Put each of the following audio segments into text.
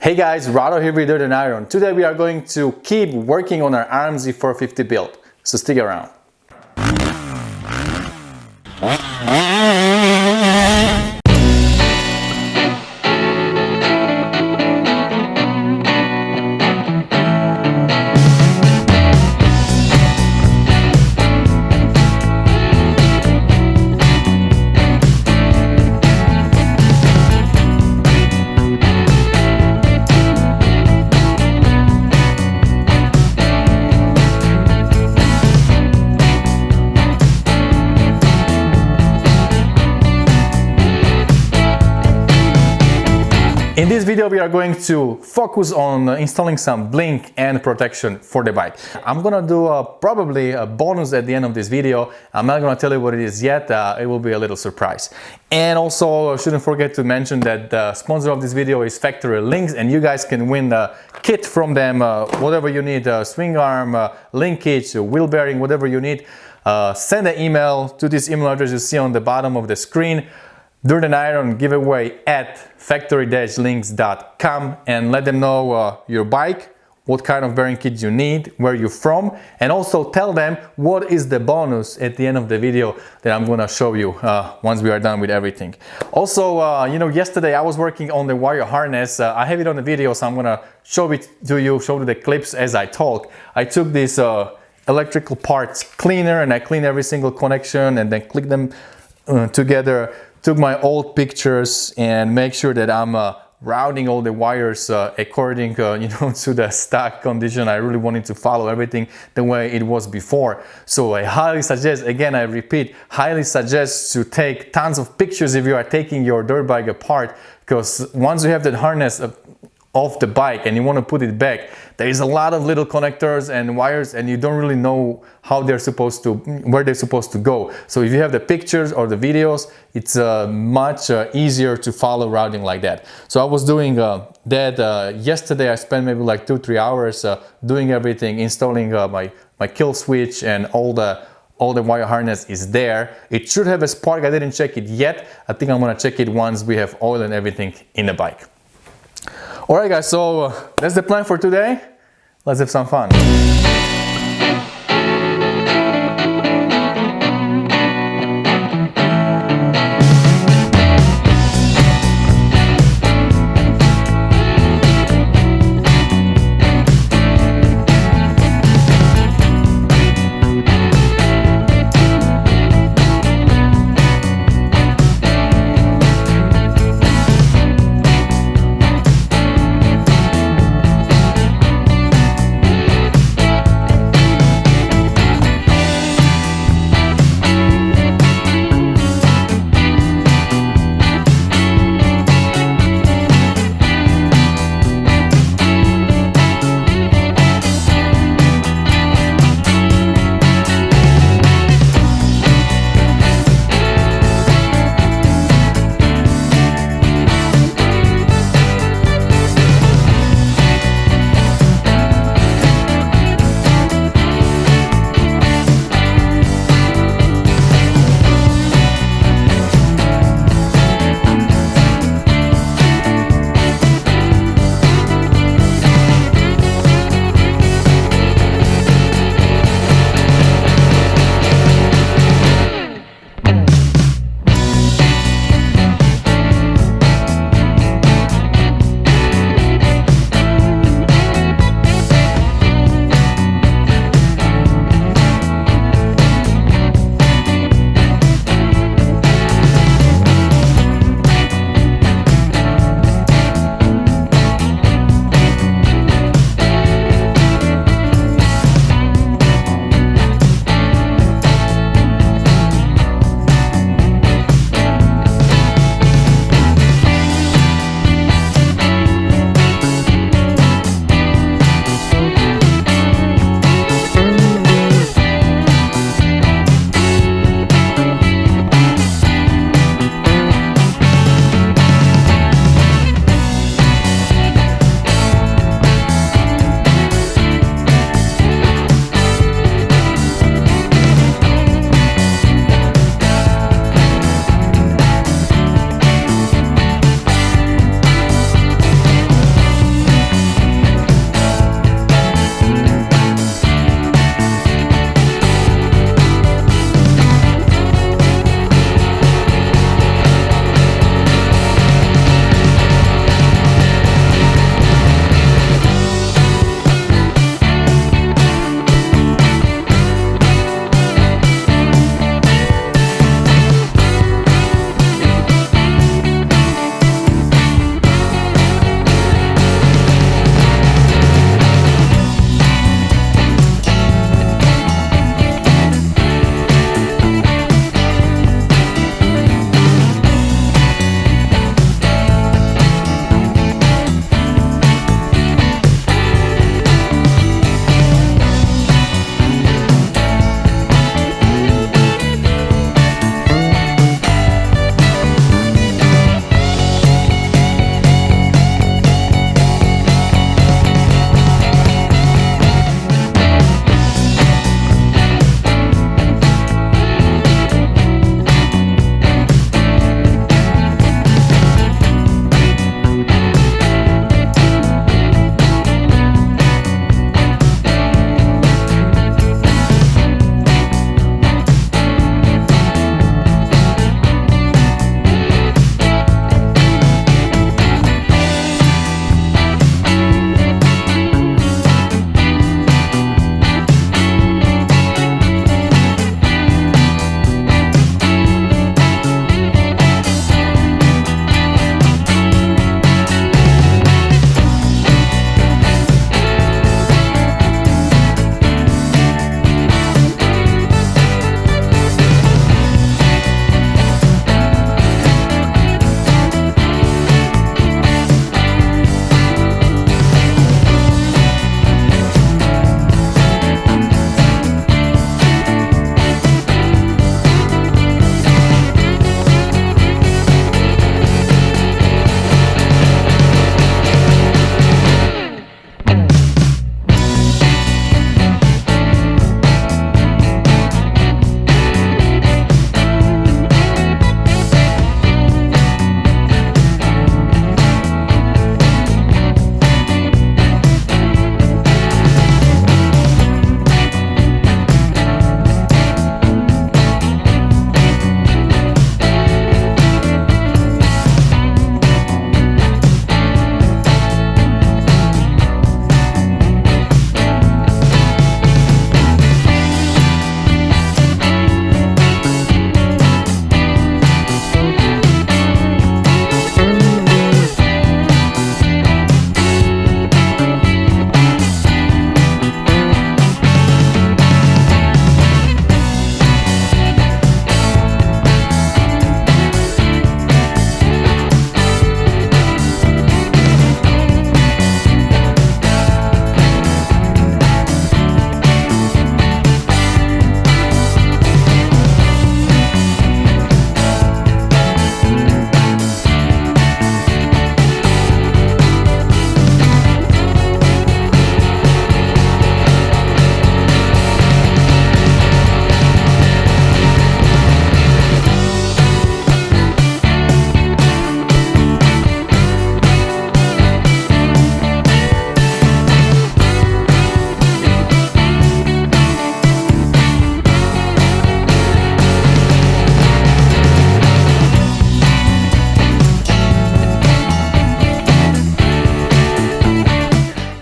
Hey guys, Rado here with Dirt and Iron. Today we are going to keep working on our RMZ 450 build, so stick around. In this video we are going to focus on installing some blink and protection for the bike. I'm gonna do probably a bonus at the end of this video. I'm not gonna tell you what it is yet, it will be a little surprise. And also shouldn't forget to mention that the sponsor of this video is Factory Links, and you guys can win the kit from them, whatever you need, swing arm, linkage, wheel bearing, whatever you need. Send an email to this email address you see on the bottom of the screen, dirtnirongiveaway@factory-links.com, and let them know your bike, what kind of bearing kit you need, where you're from, and also tell them what is the bonus at the end of the video that I'm gonna show you once we are done with everything. Also, you know, yesterday I was working on the wire harness. I have it on the video, so I'm gonna show it to you, show you the clips as I talk. I took this electrical parts cleaner and I cleaned every single connection and then click them together. Took my old pictures and make sure that I'm routing all the wires according you know, to the stock condition. I really wanted to follow everything the way it was before. So I highly suggest, again I repeat, highly suggest to take tons of pictures if you are taking your dirt bike apart, because once you have that harness off the bike and you want to put it back, there is a lot of little connectors and wires and you don't really know how they're supposed to, where they're supposed to go. So if you have the pictures or the videos, it's much easier to follow routing like that. So I was doing that yesterday. I spent maybe like 2-3 hours doing everything, installing my kill switch, and all the wire harness is there. It should have a spark. I didn't check it yet. I think I'm gonna check it once we have oil and everything in the bike. Alright guys, so that's the plan for today. Let's have some fun.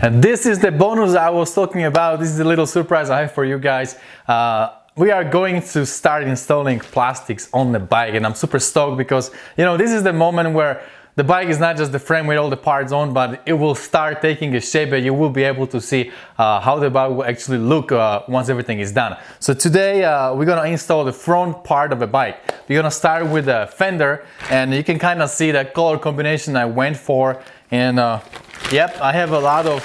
And this is the bonus I was talking about. This is a little surprise I have for you guys. We are going to start installing plastics on the bike, and I'm super stoked because, you know, this is the moment where the bike is not just the frame with all the parts on, but it will start taking a shape and you will be able to see how the bike will actually look once everything is done. So today we're gonna install the front part of the bike. We're gonna start with the fender, and you can kind of see the color combination I went for. And yep, I have a lot of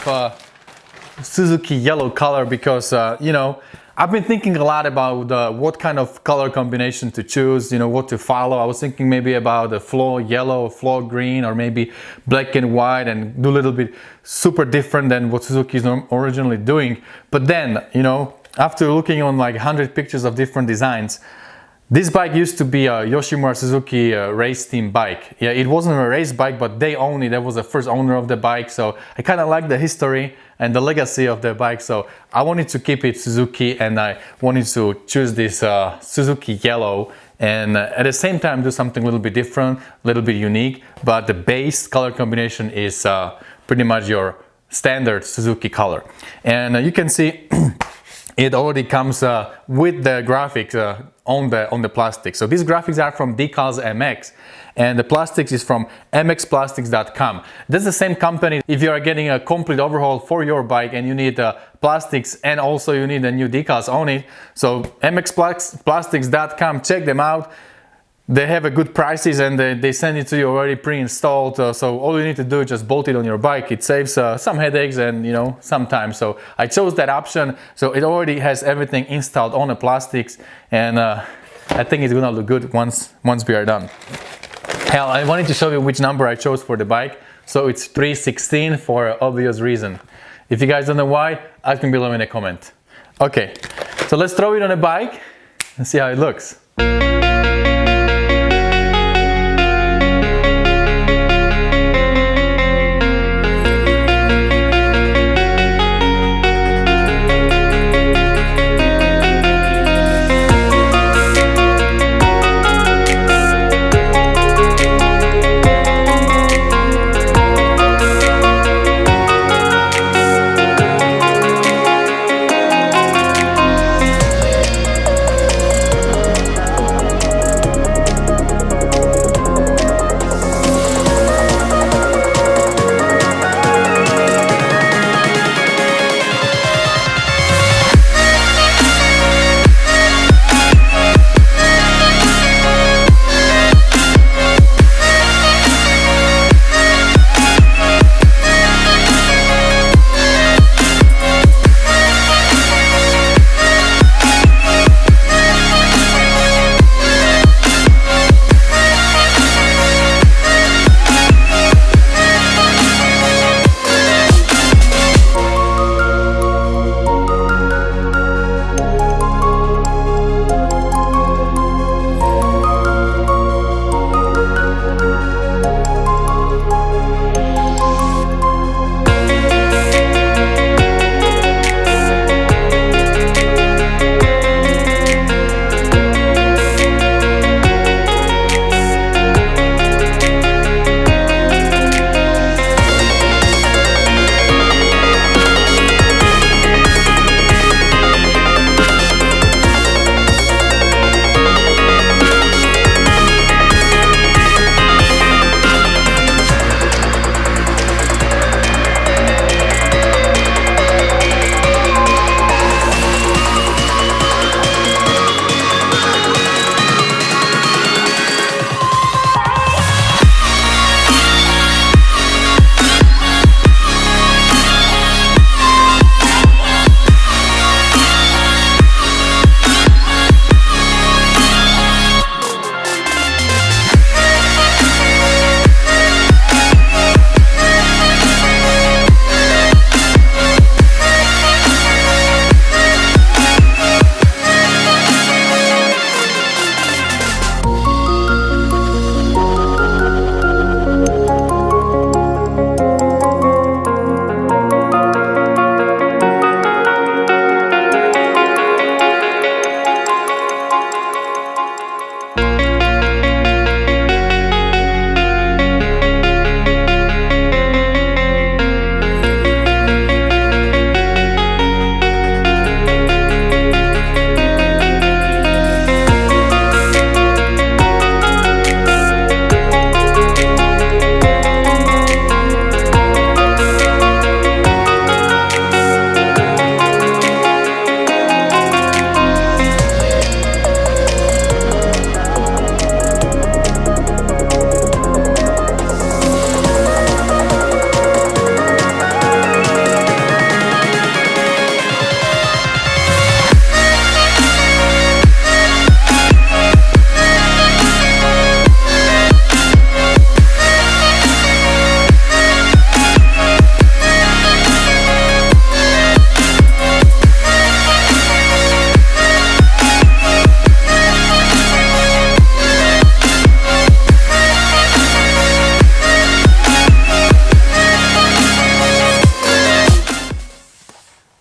Suzuki yellow color because, you know, I've been thinking a lot about what kind of color combination to choose, you know, what to follow. I was thinking maybe about the floor yellow, floor green, or maybe black and white, and do a little bit super different than what Suzuki is originally doing. But then, you know, after looking on like 100 pictures of different designs, this bike used to be a Yoshimura Suzuki race team bike. Yeah, it wasn't a race bike, but they owned it. That was the first owner of the bike. So I kind of like the history and the legacy of the bike. So I wanted to keep it Suzuki, and I wanted to choose this Suzuki yellow, and at the same time do something a little bit different, a little bit unique. But the base color combination is pretty much your standard Suzuki color. And you can see it already comes with the graphics on the plastic. So these graphics are from Decals MX, and the plastics is from mxplastics.com. That's the same company. If you are getting a complete overhaul for your bike and you need plastics and also you need the new decals on it, so mxplastics.com, check them out. They have a good prices, and they send it to you already pre-installed. So all you need to do is just bolt it on your bike. It saves some headaches and, you know, some time. So I chose that option. So it already has everything installed on the plastics, and I think it's gonna look good once we are done. Hell, I wanted to show you which number I chose for the bike. So it's 316 for an obvious reason. If you guys don't know why, ask me below in a comment. Okay, so let's throw it on the bike and see how it looks.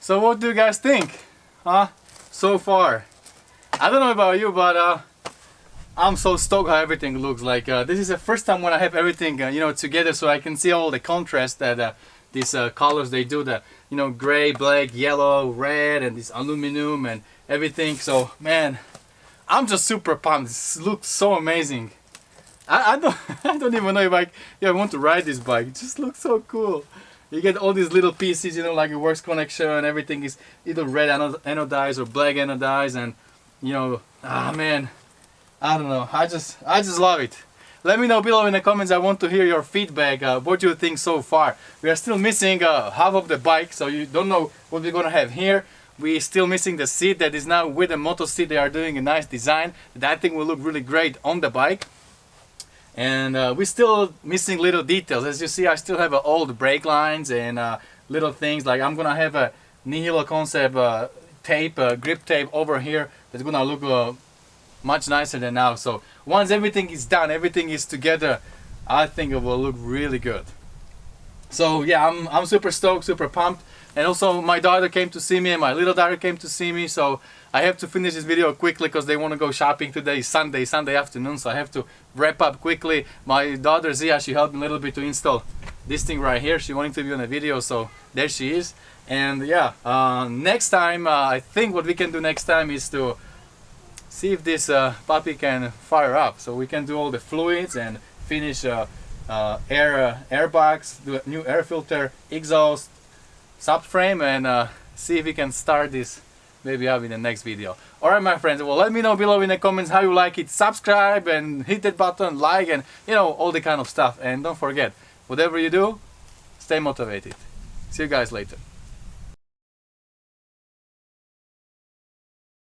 So what do you guys think? Huh? So far. I don't know about you, but I'm so stoked how everything looks like. This is the first time when I have everything you know, together, so I can see all the contrast that these colors they do, the you know, gray, black, yellow, red, and this aluminum and everything. So man, I'm just super pumped. This looks so amazing. I don't I don't even know if I want to ride this bike. It just looks so cool. You get all these little pieces, you know, like a works connection, and everything is either red anodized or black anodized, and you know, man, I don't know. I just love it. Let me know below in the comments. I want to hear your feedback. What do you think so far? We are still missing half of the bike, so you don't know what we're gonna have here. We're still missing the seat that is now with the moto seat. They are doing a nice design that I think will look really great on the bike. And we're still missing little details. As you see, I still have old brake lines and little things. Like I'm gonna have a Nihilo concept tape, grip tape over here that's gonna look much nicer than now. So once everything is done, everything is together, I think it will look really good. So yeah, I'm super stoked, super pumped. And also my daughter came to see me and my little daughter came to see me, so I have to finish this video quickly because they want to go shopping today, Sunday afternoon, so I have to wrap up quickly. My daughter Zia, she helped me a little bit to install this thing right here. She wanted to be on a video, so there she is. And yeah, next time, I think what we can do next time is to see if this puppy can fire up. So we can do all the fluids and finish air box, do a new air filter, exhaust, subframe, and see if we can start this maybe up in the next video. Alright my friends, well let me know below in the comments how you like it. Subscribe and hit that button, like, and you know, all the kind of stuff. And don't forget, whatever you do, stay motivated. See you guys later.